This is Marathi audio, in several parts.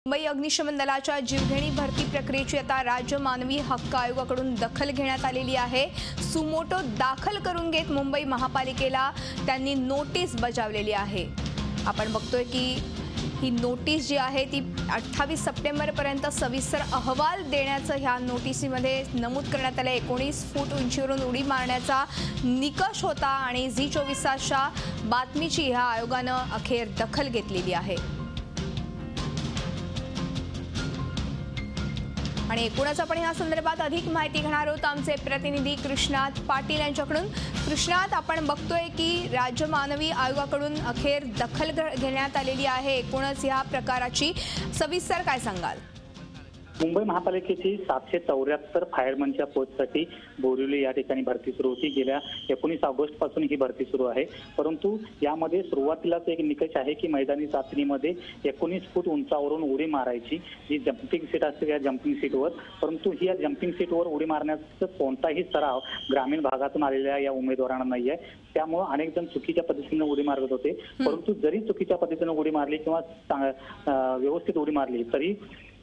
मुंबई अग्निशमन दलाच्या जीवघेणी भरती प्रक्रियेची आता राज्य मानवी हक्क आयोगाकडून दखल घेण्यात आलेली आहे। सुमोटो दाखल करून घेत मुंबई महापालिकेला त्यांनी नोटीस बजावलेली आहे। आपण बघतोय की ही नोटीस जी आहे ती 28 सप्टेंबर पर्यंत सविस्तर अहवाल देण्याचं ह्या नोटिसीमध्ये नमूद करण्यात आले। 19 फूट उंचीवरून उडी मारण्याचा निकष होता आणि झी24 तासच्या बातमीची ह्या आयोगानं अखेर दखल घेतलेली आहे। आणि एकूणच आपण या संदर्भात अधिक माहिती घेणार आहोत आमचे प्रतिनिधी कृष्णात पाटील यांच्याकडून। कृष्णात, आपण बघतोय की राज्य मानवी आयोगाकडून अखेर दखल घेण्यात आलेली आहे। एकूणच या प्रकाराची सविस्तर काय सांगाल? मुंबई महापालिकेची 774 फायरमनच्या पोस्टसाठी बोरिवली या ठिकाणी भरती सुरू होती। गेल्या 19 ऑगस्ट पासून ही भरती सुरू आहे, परंतु यामध्ये सुरुवातीलाच एक निकष आहे की मैदानी चाचणीमध्ये 19 फूट उंचावरून उडी मारायची, जी जम्पिंग सीट असते या जम्पिंग सीटवर। परंतु ही या जम्पिंग सीटवर उडी मारण्याचा कोणताही सराव ग्रामीण भागातून आलेल्या या उमेदवारांना नाही आहे। त्यामुळे अनेक जण चुकीच्या पद्धतीने उडी मारत होते, परंतु जरी चुकीच्या पद्धतीने उडी मारली किंवा व्यवस्थित उडी मारली तरी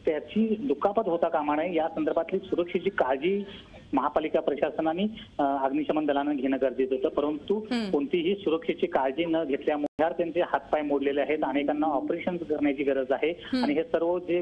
त्याची दुखापत होता कामा नये। या संदर्भातली सुरक्षेची काळजी महापालिका प्रशासनाने अग्निशमन दलाने घेणं गरजेचं होतं, परंतु कोणतीही सुरक्षेची काळजी न घेतल्यामुळे त्यांचे हातपाय मोडलेले आहेत। अनेकांना ऑपरेशन करण्याची गरज आहे आणि हे सर्व जे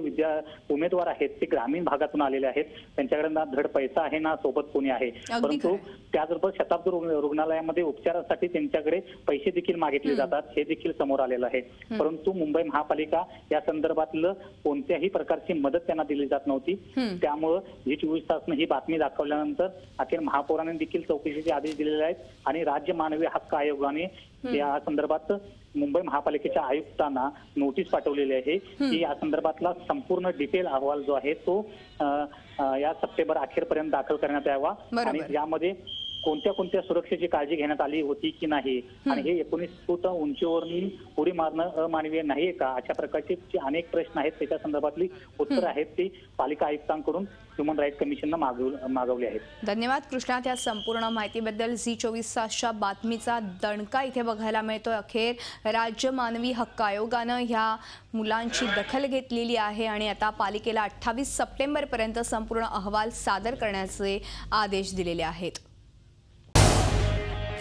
उमेदवार आहेत ते ग्रामीण भागातून आलेले आहेत। त्यांच्याकडे ना धड पैसा आहे ना सोबत कोणी आहे, परंतु त्याचबरोबर शताब्दी रुग्णालयामध्ये उपचारासाठी त्यांच्याकडे पैसे देखील मागितले जातात, हे देखील समोर आलेलं आहे। परंतु मुंबई महापालिका या संदर्भातलं कोणत्याही प्रकारची मदत त्यांना दिली जात नव्हती। त्यामुळे झी24 तासने ही बातमी दाखवल्यानंतर अखेर महापौरांनी देखील चौकशीचे आदेश दिलेले आहेत आणि राज्य मानवी हक्क आयोगाने या संदर्भात मुंबई महापालिकेच्या आयुक्तांना नोटीस पाठवलेली आहे की या संदर्भातला संपूर्ण डिटेल अहवाल जो आहे तो या सप्टेंबर अखेरपर्यंत दाखल करण्यात यावा आणि यामध्ये कोणत्या सुरक्षेची काळजी घेण्यात आली होती की नाही आणि हे 19 फूट उंचीवरून उडी मारणं अमानवीय नाही का, अशा प्रकारचे जे अनेक प्रश्न आहेत त्याच्या संदर्भातली उत्तर आहेत ती पालिका आयुक्तांकडून ह्युमन राईट कमिशननं मागवली आहेत। धन्यवाद कृष्णात, या संपूर्ण माहितीबद्दल। झी24 तासच्या बातमीचा दणका इथे बघायला मिळतोय। अखेर राज्य मानवी हक्क आयोगानं ह्या मुलांची दखल घेतलेली आहे आणि आता पालिकेला 28 सप्टेंबर पर्यंत संपूर्ण अहवाल सादर करण्याचे आदेश दिलेले आहेत।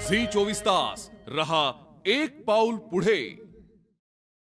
झी24 तास रहा एक पाऊल पुढे।